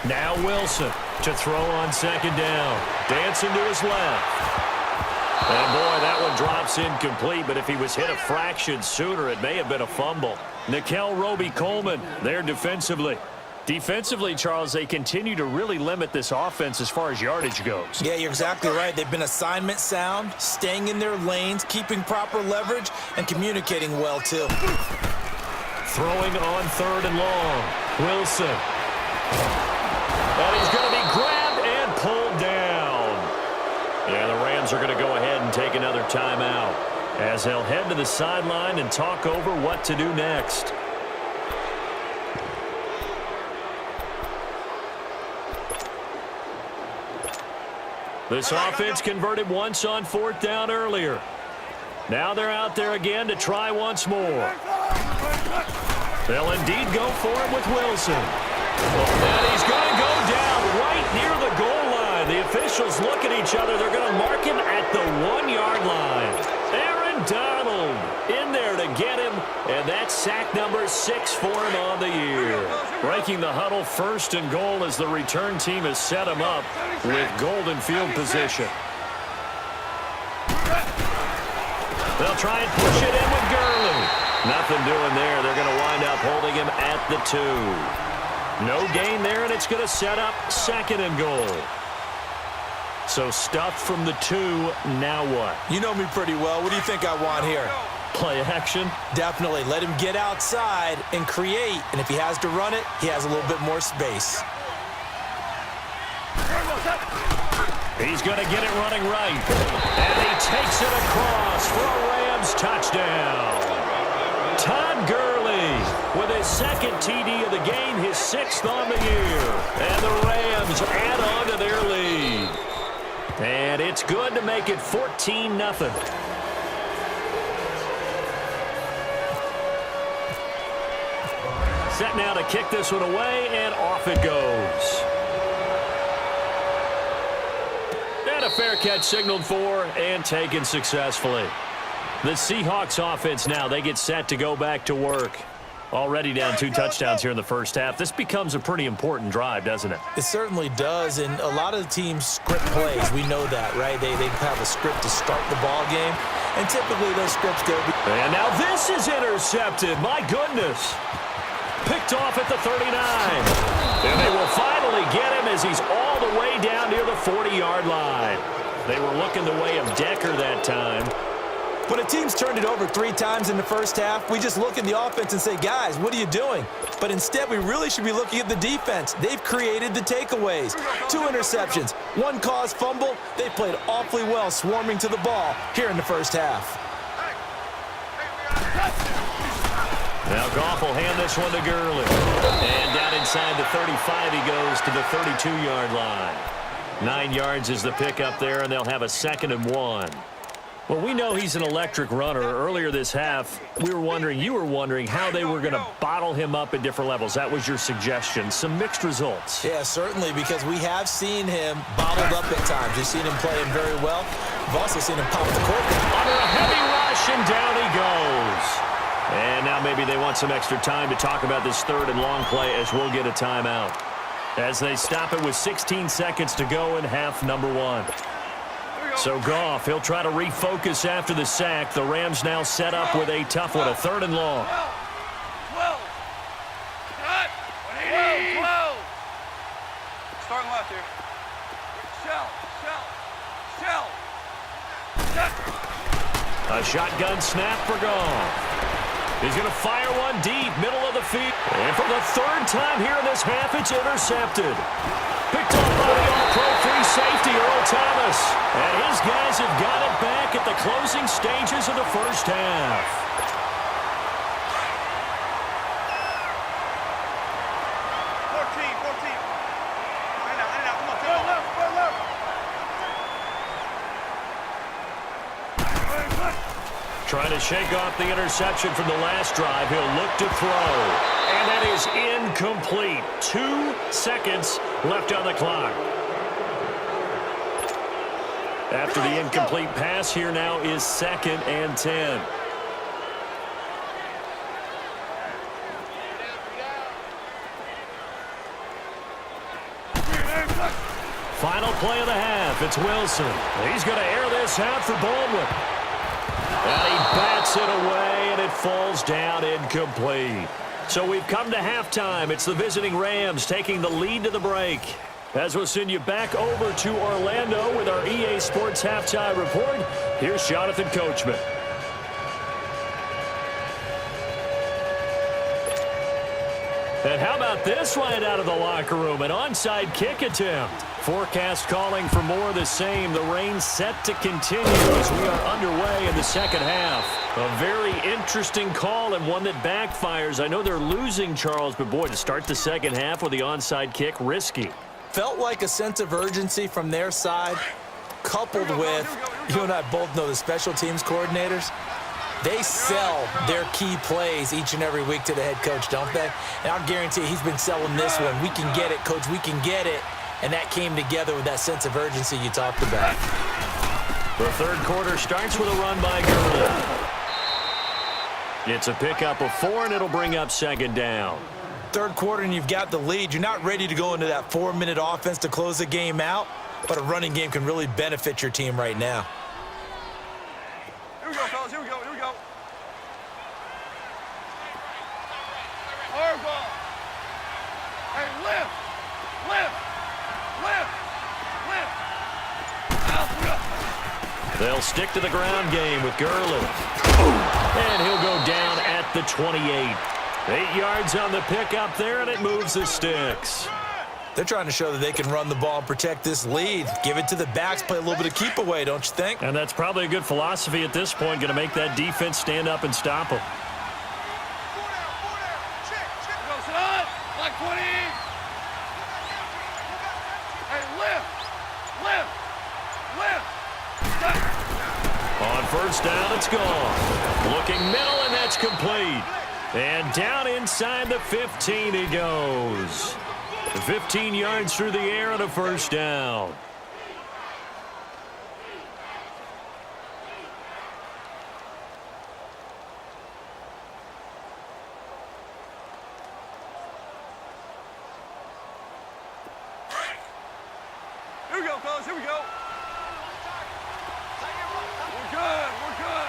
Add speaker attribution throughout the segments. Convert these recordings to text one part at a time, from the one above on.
Speaker 1: Now Wilson to throw on second down. Dancing to his left. And boy, that one drops incomplete, but if he was hit a fraction sooner, it may have been a fumble. Nickel Roby-Coleman there defensively. Defensively, Charles, they continue to really limit this offense as far as yardage goes.
Speaker 2: Yeah, you're exactly right. They've been assignment sound, staying in their lanes, keeping proper leverage, and communicating well, too.
Speaker 1: Throwing on third and long. Wilson. And he's going to be grabbed and pulled down. Yeah, the Rams are going to go ahead and take another timeout as they'll head to the sideline and talk over what to do next. This offense converted once on fourth down earlier. Now they're out there again to try once more. They'll indeed go for it with Wilson. And he's going to go down right near the goal line. The officials look at each other. They're going to mark him at the 1-yard line. Aaron Donald in there to get him. And that's sack number 6 for him on the year. Breaking the huddle, first and goal as the return team has set him up with golden field position. They'll try and push it in with Gurley. Nothing doing there. They're going to wind up holding him at the 2. No gain there, and it's going to set up second and goal. So stuffed from the 2, now what?
Speaker 2: You know me pretty well. What do you think I want here?
Speaker 1: Play action?
Speaker 2: Definitely. Let him get outside and create. And if he has to run it, he has a little bit more space.
Speaker 1: He's going to get it running right. And he takes it across for a Rams touchdown. Todd Gurley with his second TD of the game, his 6th on the year. And the Rams add on to their lead. And it's good to make it 14-0. Set now to kick this one away, and off it goes. And a fair catch signaled for and taken successfully. The Seahawks offense now, they get set to go back to work. Already down 2 touchdowns here in the first half. This becomes a pretty important drive, doesn't it?
Speaker 2: It certainly does, and a lot of the teams script plays. We know that, right? They have a script to start the ball game, and typically those scripts go.
Speaker 1: And now this is intercepted. My goodness. Picked off at the 39. And they will finally get him as he's all the way down near the 40-yard line. They were looking the way of Decker that time.
Speaker 2: When a team's turned it over 3 times in the first half, we just look at the offense and say, guys, what are you doing? But instead, we really should be looking at the defense. They've created the takeaways. 2 interceptions, 1 caused fumble. They played awfully well swarming to the ball here in the first half.
Speaker 1: Now Goff will hand this one to Gurley. And down inside the 35, he goes to the 32-yard line. 9 yards is the pickup there, and they'll have a 2nd and 1. Well, we know he's an electric runner. Earlier this half, you were wondering how they were going to bottle him up at different levels. That was your suggestion. Some mixed results.
Speaker 2: Yeah, certainly, because we have seen him bottled up at times. We've seen him playing very well. We've also seen him pop the quarterback.
Speaker 1: Under a heavy rush, and down he goes. And now maybe they want some extra time to talk about this 3rd and long play as we'll get a timeout. As they stop it with 16 seconds to go in half number 1. So Goff, he'll try to refocus after the sack. The Rams now set up with a tough one, a 3rd and long.
Speaker 3: Starting left here.
Speaker 1: A shotgun snap for Goff. He's going to fire one deep, middle of the field. And for the 3rd time here in this half, it's intercepted. Picked off by the all-pro free safety, Earl Thomas. And his guys have got it back at the closing stages of the first half. Trying to shake off the interception from the last drive. He'll look to throw. And that is incomplete. 2 seconds left on the clock. After the incomplete pass, here now is 2nd and 10. Final play of the half. It's Wilson. He's going to air this out for Baldwin. And he bats it away, and it falls down incomplete. So we've come to halftime. It's the visiting Rams taking the lead to the break. As we'll send you back over to Orlando with our EA Sports Halftime Report, here's Jonathan Coachman. And how about this right out of the locker room? An onside kick attempt. Forecast calling for more of the same. The rain set to continue as we are underway in the second half. A very interesting call and one that backfires. I know they're losing, Charles, but boy, to start the second half with the onside kick, risky.
Speaker 2: Felt like a sense of urgency from their side, coupled with, you and I both know the special teams coordinators. They sell their key plays each and every week to the head coach, don't they? And I'll guarantee he's been selling this one. We can get it, coach, we can get it. And that came together with that sense of urgency you talked about.
Speaker 1: The third quarter starts with a run by Gurley. It's a pickup of 4, and it'll bring up second down.
Speaker 2: Third quarter, and you've got the lead. You're not ready to go into that 4-minute offense to close the game out, but a running game can really benefit your team right now.
Speaker 3: Here we go, fellas. Here we go. Here we go. Hard ball. Hey, lift. Lift. Lift. Lift.
Speaker 1: They'll stick to the ground game with Gurley. And he'll go down at the 28. 8 yards on the pickup there, and it moves the sticks.
Speaker 2: They're trying to show that they can run the ball and protect this lead. Give it to the backs, play a little bit of keep away, don't you think?
Speaker 1: And that's probably a good philosophy at this point, going to make that defense stand up and stop them.
Speaker 3: Go, son. Like 20. Hey, lift. Lift. Lift.
Speaker 1: On first down, it's gone. Looking middle, and that's complete. And down inside the 15 he goes. 15 yards through the air and a first down.
Speaker 3: Here we go, fellas. Here we go. We're good. We're good.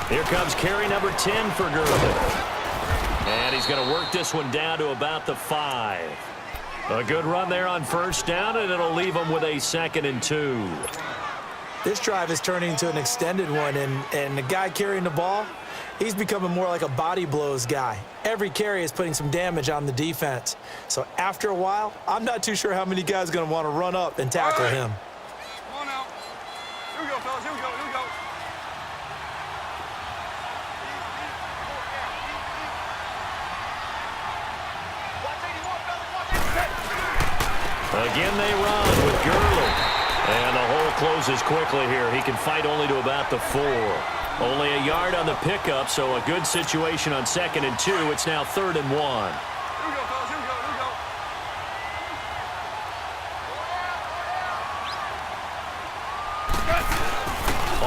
Speaker 1: Here comes carry number 10 for Gurley. And he's going to work this one down to about the 5. A good run there on first down, and it'll leave him with a 2nd and 2.
Speaker 2: This drive is turning into an extended one, and the guy carrying the ball, he's becoming more like a body blows guy. Every carry is putting some damage on the defense. So after a while, I'm not too sure how many guys are going to want to run up and tackle him.
Speaker 3: Come on now. Here we go, fellas. Here we go. Here we go.
Speaker 1: Again, they run with Gurley. And the hole closes quickly here. He can fight only to about the 4. Only a yard on the pickup, so a good situation on 2nd and 2. It's now 3rd and 1.
Speaker 3: Here we go, fellas. Here we go. Here we go.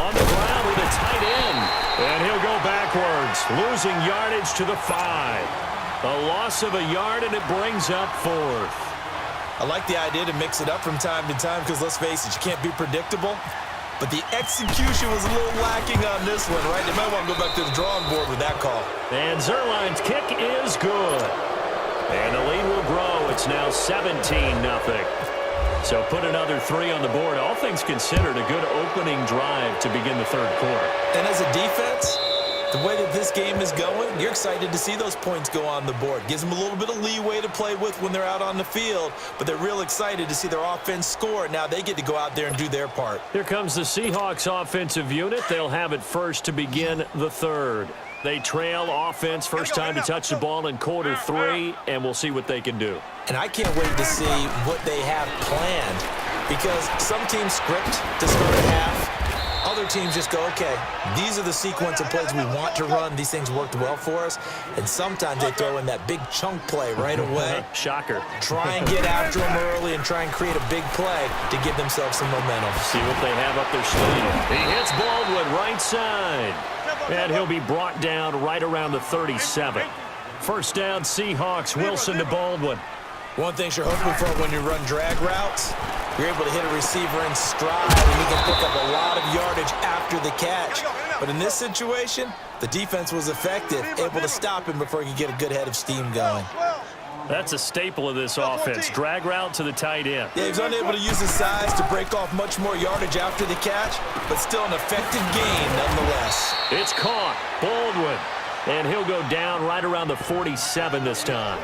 Speaker 1: On the ground with a tight end. And he'll go backwards, losing yardage to the 5. A loss of a yard, and it brings up 4th.
Speaker 2: I like the idea to mix it up from time to time because, let's face it, you can't be predictable. But the execution was a little lacking on this one, right? They might want to go back to the drawing board with that call.
Speaker 1: And Zerline's kick is good. And the lead will grow. It's now 17-0. So put another 3 on the board. All things considered, a good opening drive to begin the third quarter.
Speaker 2: And as a defense, the way that this game is going, you're excited to see those points go on the board. Gives them a little bit of leeway to play with when they're out on the field, but they're real excited to see their offense score. Now they get to go out there and do their part.
Speaker 1: Here comes the Seahawks offensive unit. They'll have it first to begin the third. They trail offense first time to touch the ball in quarter 3, and we'll see what they can do.
Speaker 2: And I can't wait to see what they have planned, because some teams script to start a half. Other teams just go, okay, these are the sequence of plays we want to run. These things worked well for us. And sometimes they throw in that big chunk play right away.
Speaker 1: Shocker.
Speaker 2: Try and get after them early and try and create a big play to give themselves some momentum.
Speaker 1: See what they have up their sleeve. He hits Baldwin right side. And he'll be brought down right around the 37. First down, Seahawks. Wilson to Baldwin.
Speaker 2: One thing you're hoping for when you run drag routes, you're able to hit a receiver in stride, and he can pick up a lot of yardage after the catch. But in this situation, the defense was effective, able to stop him before he could get a good head of steam going.
Speaker 1: That's a staple of this offense. Drag route to the tight end.
Speaker 2: Yeah, he was unable to use his size to break off much more yardage after the catch, but still an effective gain nonetheless.
Speaker 1: It's caught. Baldwin. And he'll go down right around the 47 this time.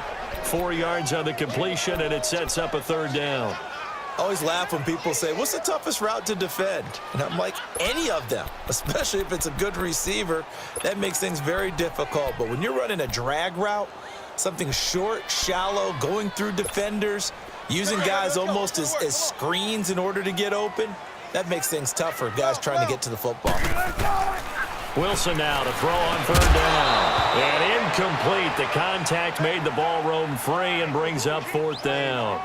Speaker 1: 4 yards on the completion, and it sets up a third down.
Speaker 2: I always laugh when people say, what's the toughest route to defend? And I'm like, any of them, especially if it's a good receiver. That makes things very difficult. But when you're running a drag route, something short, shallow, going through defenders, using guys almost as screens in order to get open, that makes things tough for guys trying to get to the football.
Speaker 1: Wilson now to throw on third down. And incomplete. The contact made the ball roam free and brings up fourth down.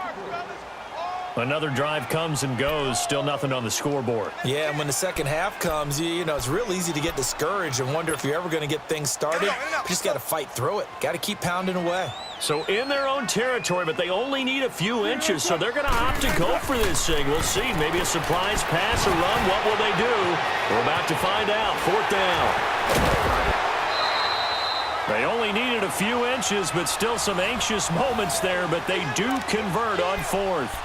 Speaker 1: Another drive comes and goes. Still nothing on the scoreboard.
Speaker 2: Yeah, and when the second half comes, you know, it's real easy to get discouraged and wonder if you're ever going to get things started. You just got to fight through it. Got to keep pounding away.
Speaker 1: So in their own territory, but they only need a few inches, so they're going to opt to go for this thing. We'll see. Maybe a surprise pass or run. What will they do? We're about to find out. Fourth down. They only needed a few inches, but still some anxious moments there, but they do convert on fourth.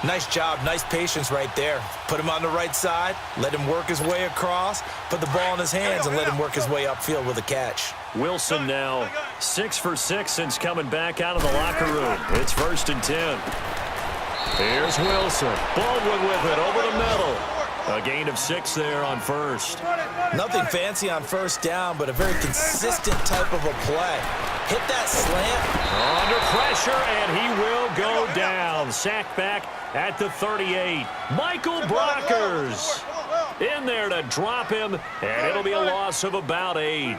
Speaker 2: Nice job, nice patience right there. Put him on the right side, let him work his way across, put the ball in his hands, and let him work his way upfield with a catch.
Speaker 1: Wilson now 6 for 6 since coming back out of the locker room. It's 1st and 10. Here's Wilson. Baldwin with it over the middle. A gain of 6 there on first.
Speaker 2: Nothing fancy on first down, but a very consistent type of a play. Hit that slant.
Speaker 1: Under pressure, and he will go down. Sacked back at the 38. Michael Brockers in there to drop him, and it'll be a loss of about 8.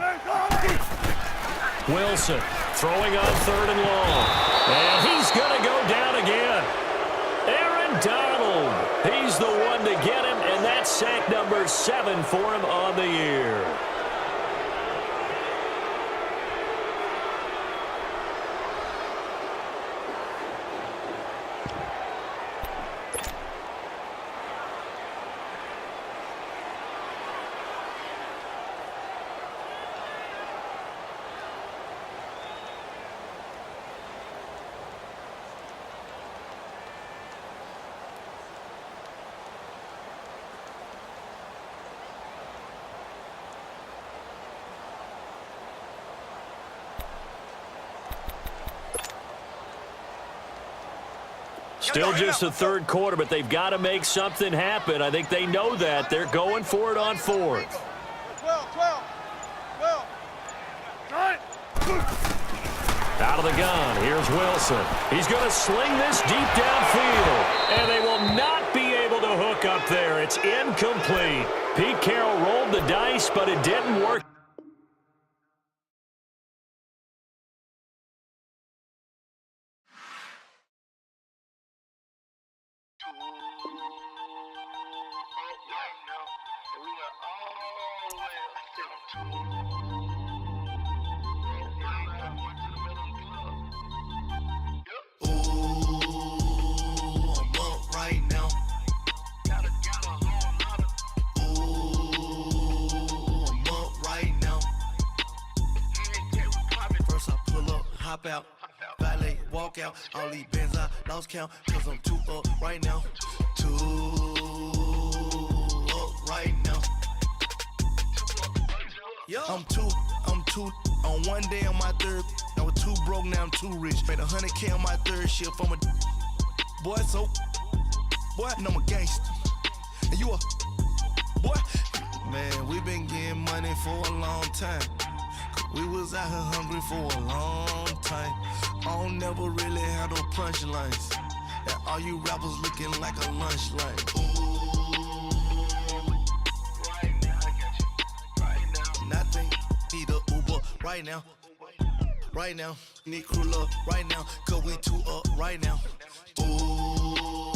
Speaker 1: Wilson throwing on third and long. And he's going to go down again. Aaron Donald, he's the one to get him, and that's sack number 7 for him on the year. Still just the third quarter, but they've got to make something happen. I think they know that. They're going for it on fourth.
Speaker 3: 12.
Speaker 1: Out of the gun, here's Wilson. He's going to sling this deep downfield, and they will not be able to hook up there. It's incomplete. Pete Carroll rolled the dice, but it didn't work.
Speaker 4: Out, valet, walk out, all these bands I lost count, cause I'm too up right now, too up right now. I'm too, on one day on my third, I was too broke, now I'm too rich, made 100K on my third shift from a boy, so, boy, and I'm a gangster, and you a, boy, man, we been getting money for a long time. We was out here hungry for a long time. I don't never really have no punchlines. And all you rappers looking like a lunch line. Ooh, right now, I got you. Right now. Nothing, need a Uber right now. Right now, need crew love right now. Cause we too up right now. Ooh.